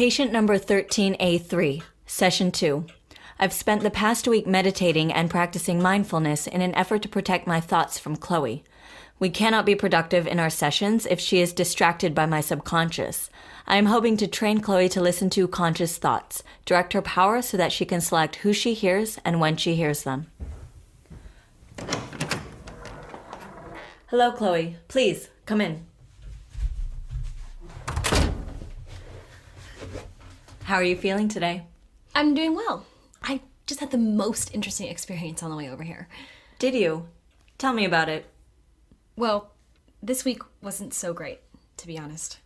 Patient number 13 A-3, Session 2. I've spent the past week meditating and practicing mindfulness in an effort to protect my thoughts from Chloe. We cannot be productive in our sessions if she is distracted by my subconscious. I am hoping to train Chloe to listen to conscious thoughts, direct her power so that she can select who she hears and when she hears them. Hello, Chloe. Please, come in. How are you feeling today? I'm doing well. I just had the most interesting experience on the way over here. Did you? Tell me about it. Well, this week wasn't so great, to be honest.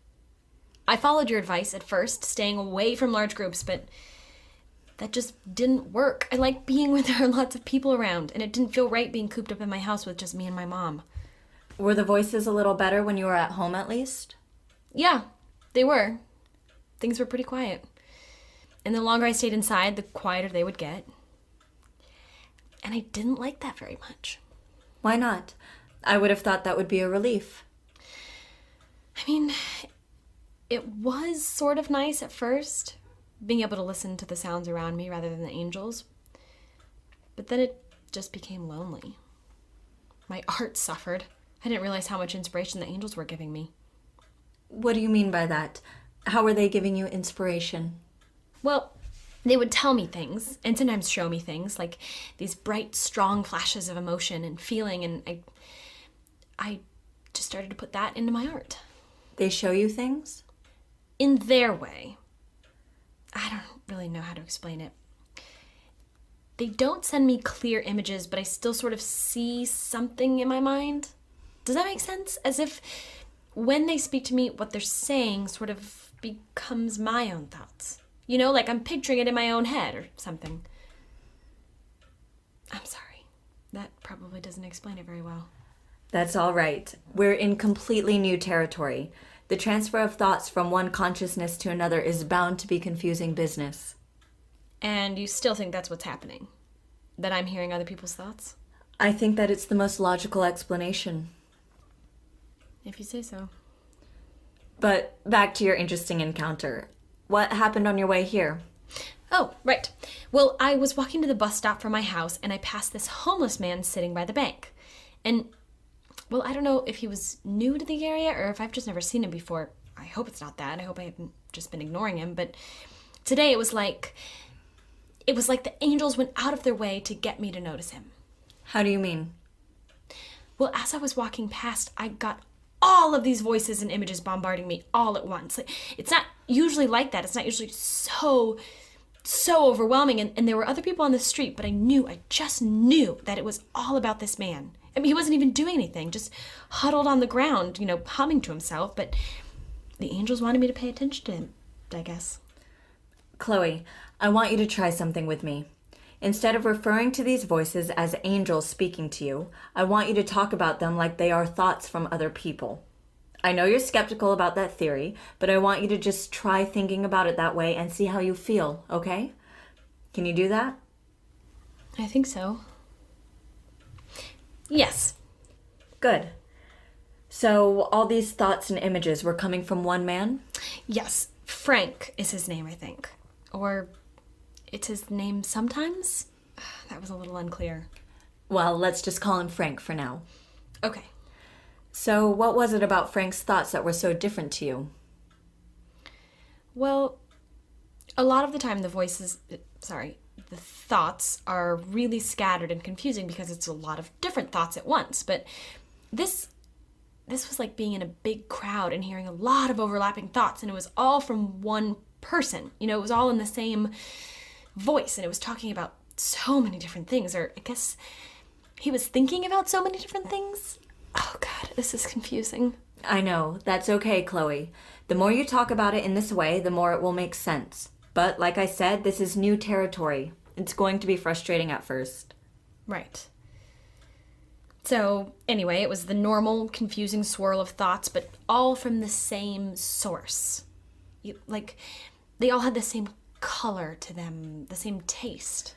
I followed your advice at first, staying away from large groups, but that just didn't work. I like being when there are lots of people around, and it didn't feel right being cooped up in my house with just me and my mom. Were the voices a little better when you were at home at least? Yeah, they were. Things were pretty quiet. And the longer I stayed inside, the quieter they would get. And I didn't like that very much. Why not? I would have thought that would be a relief. I mean, it was sort of nice at first, being able to listen to the sounds around me rather than the angels. But then it just became lonely. My art suffered. I didn't realize how much inspiration the angels were giving me. What do you mean by that? How were they giving you inspiration? Well, they would tell me things, and sometimes show me things, like these bright, strong flashes of emotion and feeling, and I just started to put that into my art. They show you things? In their way. I don't really know how to explain it. They don't send me clear images, but I still sort of see something in my mind. Does that make sense? As if when they speak to me, what they're saying sort of becomes my own thoughts. You know, like I'm picturing it in my own head or something. I'm sorry. That probably doesn't explain it very well. That's all right. We're in completely new territory. The transfer of thoughts from one consciousness to another is bound to be confusing business. And you still think that's what's happening? That I'm hearing other people's thoughts? I think that it's the most logical explanation. If you say so. But back to your interesting encounter. What happened on your way here? Oh, right. Well, I was walking to the bus stop from my house, and I passed this homeless man sitting by the bank. And, well, I don't know if he was new to the area or if I've just never seen him before. I hope it's not that. I hope I haven't just been ignoring him. But today it was like the angels went out of their way to get me to notice him. How do you mean? Well, as I was walking past, I got all of these voices and images bombarding me all at once. It's not usually like that. It's not usually so overwhelming. And there were other people on the street, but I just knew that it was all about this man. I mean, he wasn't even doing anything, just huddled on the ground, humming to himself. But the angels wanted me to pay attention to him, I guess. Chloe, I want you to try something with me. Instead of referring to these voices as angels speaking to you, I want you to talk about them like they are thoughts from other people. I know you're skeptical about that theory, but I want you to just try thinking about it that way and see how you feel, okay? Can you do that? I think so. Yes. Good. So all these thoughts and images were coming from one man? Yes. Frank is his name, I think. Or it's his name sometimes? That was a little unclear. Well, let's just call him Frank for now. Okay. So what was it about Frank's thoughts that were so different to you? Well, a lot of the time the thoughts are really scattered and confusing because it's a lot of different thoughts at once. But this was like being in a big crowd and hearing a lot of overlapping thoughts, and it was all from one person. It was all in the same voice, and it was talking about so many different things, or I guess he was thinking about so many different things. Oh God, this is confusing. I know. That's okay, Chloe. The more you talk about it in this way, the more it will make sense. But like I said, this is new territory. It's going to be frustrating at first. Right. So anyway, it was the normal, confusing swirl of thoughts, but all from the same source. They all had the same color to them, the same taste.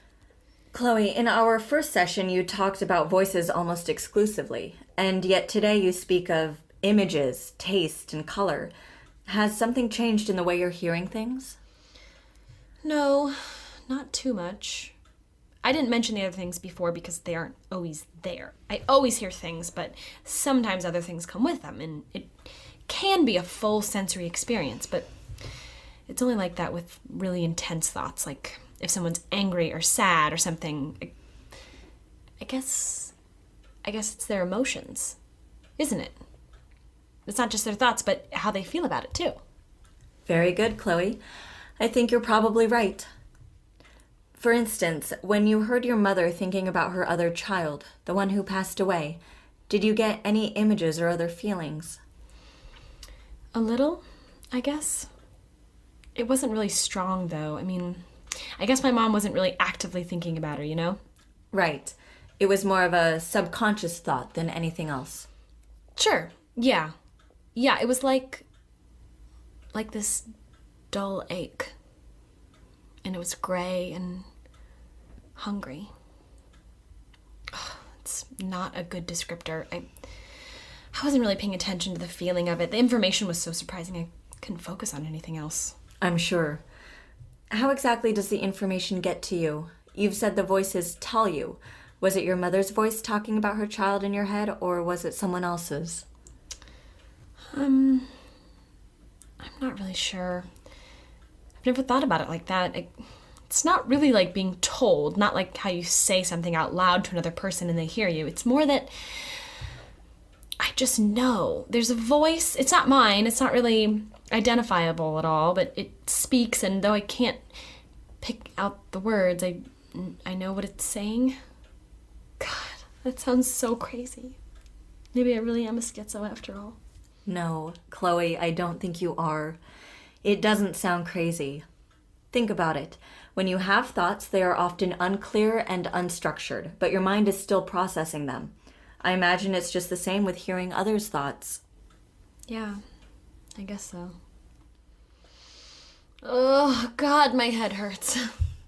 Chloe, in our first session, you talked about voices almost exclusively, and yet today you speak of images, taste, and color. Has something changed in the way you're hearing things? No, not too much. I didn't mention the other things before because they aren't always there. I always hear things, but sometimes other things come with them, and it can be a full sensory experience, but it's only like that with really intense thoughts, like if someone's angry or sad or something. I guess it's their emotions, isn't it? It's not just their thoughts, but how they feel about it too. Very good, Chloe. I think you're probably right. For instance, when you heard your mother thinking about her other child, the one who passed away, did you get any images or other feelings? A little, I guess. It wasn't really strong, though. I mean, I guess my mom wasn't really actively thinking about her, you know? Right. It was more of a subconscious thought than anything else. Sure, yeah. Yeah, it was like this dull ache. And it was gray and hungry. Ugh, it's not a good descriptor. I wasn't really paying attention to the feeling of it. The information was so surprising I couldn't focus on anything else. I'm sure. How exactly does the information get to you? You've said the voices tell you. Was it your mother's voice talking about her child in your head, or was it someone else's? I'm not really sure. I've never thought about it like that. It's not really like being told, not like how you say something out loud to another person and they hear you. It's more that I just know. There's a voice. It's not mine. It's not really identifiable at all, but it speaks, and though I can't pick out the words, I know what it's saying. God, that sounds so crazy. Maybe I really am a schizo after all. No, Chloe, I don't think you are. It doesn't sound crazy. Think about it. When you have thoughts, they are often unclear and unstructured, but your mind is still processing them. I imagine it's just the same with hearing others' thoughts. Yeah, I guess so. Oh, God, my head hurts.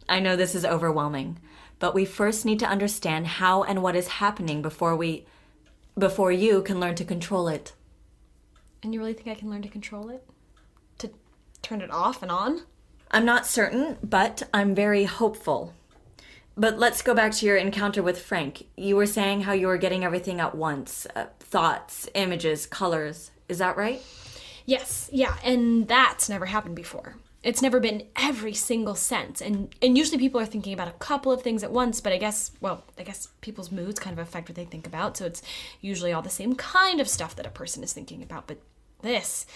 I know this is overwhelming, but we first need to understand how and what is happening before you can learn to control it. And you really think I can learn to control it? To turn it off and on? I'm not certain, but I'm very hopeful. But let's go back to your encounter with Frank. You were saying how you were getting everything at once. Thoughts, images, colors. Is that right? Yes, yeah, and that's never happened before. It's never been every single sense. And usually people are thinking about a couple of things at once, but I guess people's moods kind of affect what they think about, so it's usually all the same kind of stuff that a person is thinking about. But this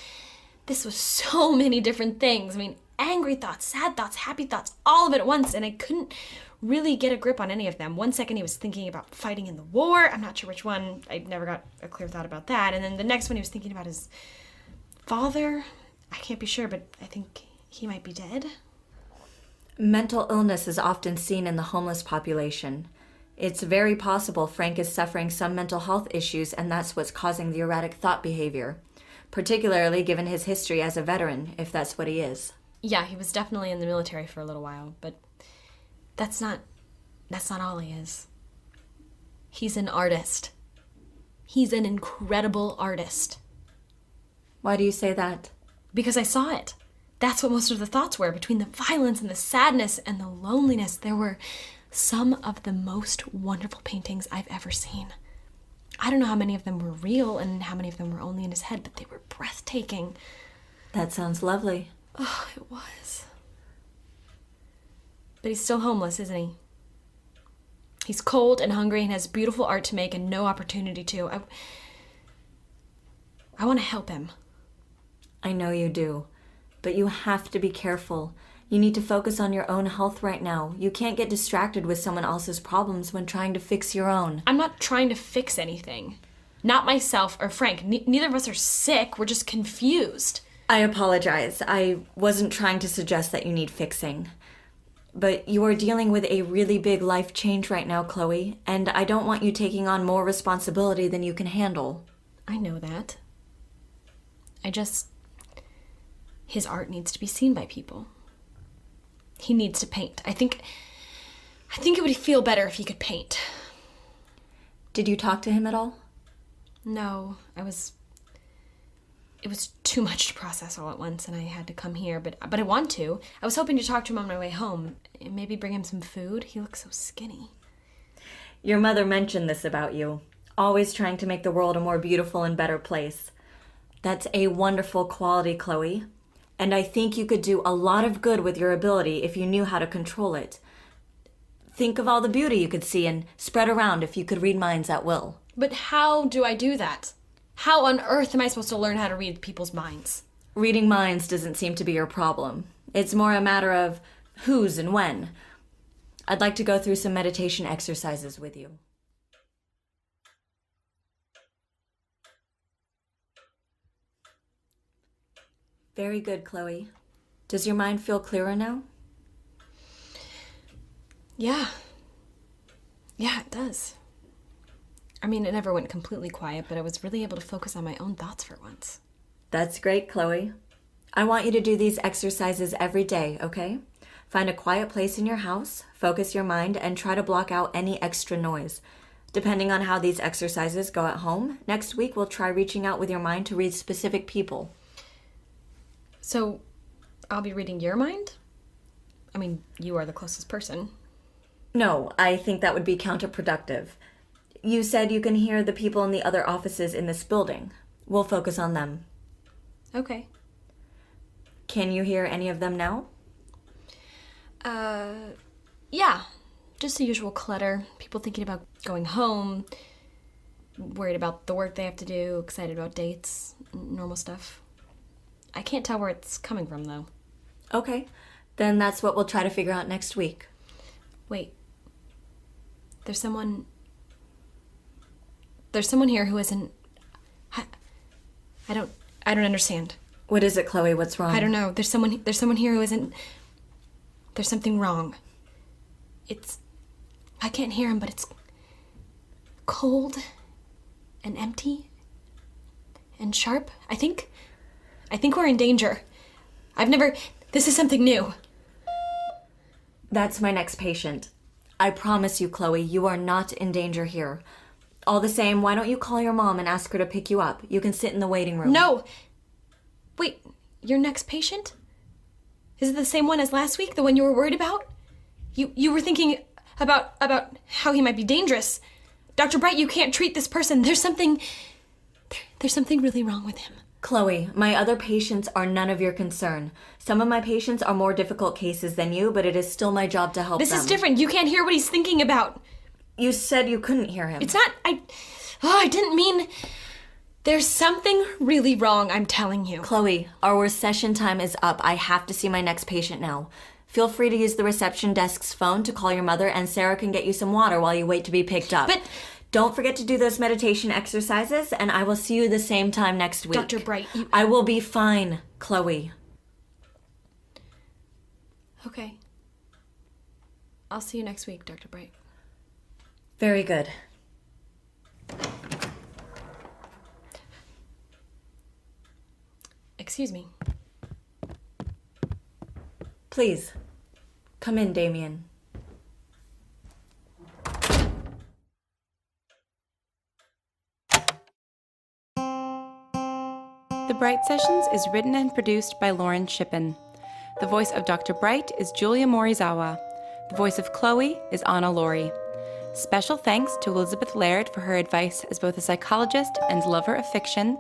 was so many different things. I mean, angry thoughts, sad thoughts, happy thoughts, all of it at once, and I couldn't really get a grip on any of them. One second he was thinking about fighting in the war. I'm not sure which one. I never got a clear thought about that. And then the next one he was thinking about his father. I can't be sure, but I think he might be dead. Mental illness is often seen in the homeless population. It's very possible Frank is suffering some mental health issues, and that's what's causing the erratic thought behavior, particularly given his history as a veteran, if that's what he is. Yeah, he was definitely in the military for a little while, but that's not all he is. He's an artist. He's an incredible artist. Why do you say that? Because I saw it. That's what most of the thoughts were. Between the violence and the sadness and the loneliness, there were some of the most wonderful paintings I've ever seen. I don't know how many of them were real and how many of them were only in his head, but they were breathtaking. That sounds lovely. Oh, it was. But he's still homeless, isn't he? He's cold and hungry and has beautiful art to make and no opportunity to. I want to help him. I know you do, but you have to be careful. You need to focus on your own health right now. You can't get distracted with someone else's problems when trying to fix your own. I'm not trying to fix anything. Not myself or Frank. Neither of us are sick. We're just confused. I apologize. I wasn't trying to suggest that you need fixing. But you are dealing with a really big life change right now, Chloe, and I don't want you taking on more responsibility than you can handle. I know that. His art needs to be seen by people. He needs to paint. I think it would feel better if he could paint. Did you talk to him at all? No, it was too much to process all at once, and I had to come here, but I want to. I was hoping to talk to him on my way home, and maybe bring him some food. He looks so skinny. Your mother mentioned this about you, always trying to make the world a more beautiful and better place. That's a wonderful quality, Chloe. And I think you could do a lot of good with your ability if you knew how to control it. Think of all the beauty you could see and spread around if you could read minds at will. But how do I do that? How on earth am I supposed to learn how to read people's minds? Reading minds doesn't seem to be your problem. It's more a matter of whose and when. I'd like to go through some meditation exercises with you. Very good, Chloe. Does your mind feel clearer now? Yeah. Yeah, it does. I mean, it never went completely quiet, but I was really able to focus on my own thoughts for once. That's great, Chloe. I want you to do these exercises every day, okay? Find a quiet place in your house, focus your mind, and try to block out any extra noise. Depending on how these exercises go at home, next week we'll try reaching out with your mind to read specific people. So, I'll be reading your mind? I mean, you are the closest person. No, I think that would be counterproductive. You said you can hear the people in the other offices in this building. We'll focus on them. Okay. Can you hear any of them now? Yeah. Just the usual clutter. People thinking about going home, worried about the work they have to do, excited about dates, normal stuff. I can't tell where it's coming from, though. Okay. Then that's what we'll try to figure out next week. Wait. There's someone here who isn't... I don't understand. What is it, Chloe? What's wrong? I don't know. There's someone here who isn't... There's something wrong. I can't hear him, but it's cold and empty and sharp. I think we're in danger. This is something new. That's my next patient. I promise you, Chloe, you are not in danger here. All the same, why don't you call your mom and ask her to pick you up? You can sit in the waiting room. No! Wait, your next patient? Is it the same one as last week? The one you were worried about? You were thinking about how he might be dangerous. Dr. Bright, you can't treat this person. There's something really wrong with him. Chloe, my other patients are none of your concern. Some of my patients are more difficult cases than you, but it is still my job to help them. This is different. You can't hear what he's thinking about. You said you couldn't hear him. It's not... I didn't mean... There's something really wrong, I'm telling you. Chloe, our session time is up. I have to see my next patient now. Feel free to use the reception desk's phone to call your mother, and Sarah can get you some water while you wait to be picked up. But... Don't forget to do those meditation exercises, and I will see you the same time next week. Dr. Bright, I will be fine, Chloe. Okay. I'll see you next week, Dr. Bright. Very good. Excuse me. Please, come in, Damien. The Bright Sessions is written and produced by Lauren Shippen. The voice of Dr. Bright is Julia Morizawa. The voice of Chloe is Anna Laurie. Special thanks to Elizabeth Laird for her advice as both a psychologist and lover of fiction,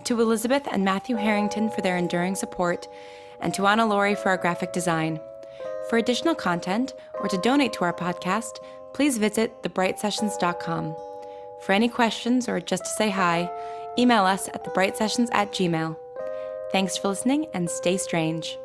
to Elizabeth and Matthew Harrington for their enduring support, and to Anna Laurie for our graphic design. For additional content or to donate to our podcast, please visit thebrightsessions.com. For any questions or just to say hi, email us at thebrightsessions@gmail.com. Thanks for listening and stay strange.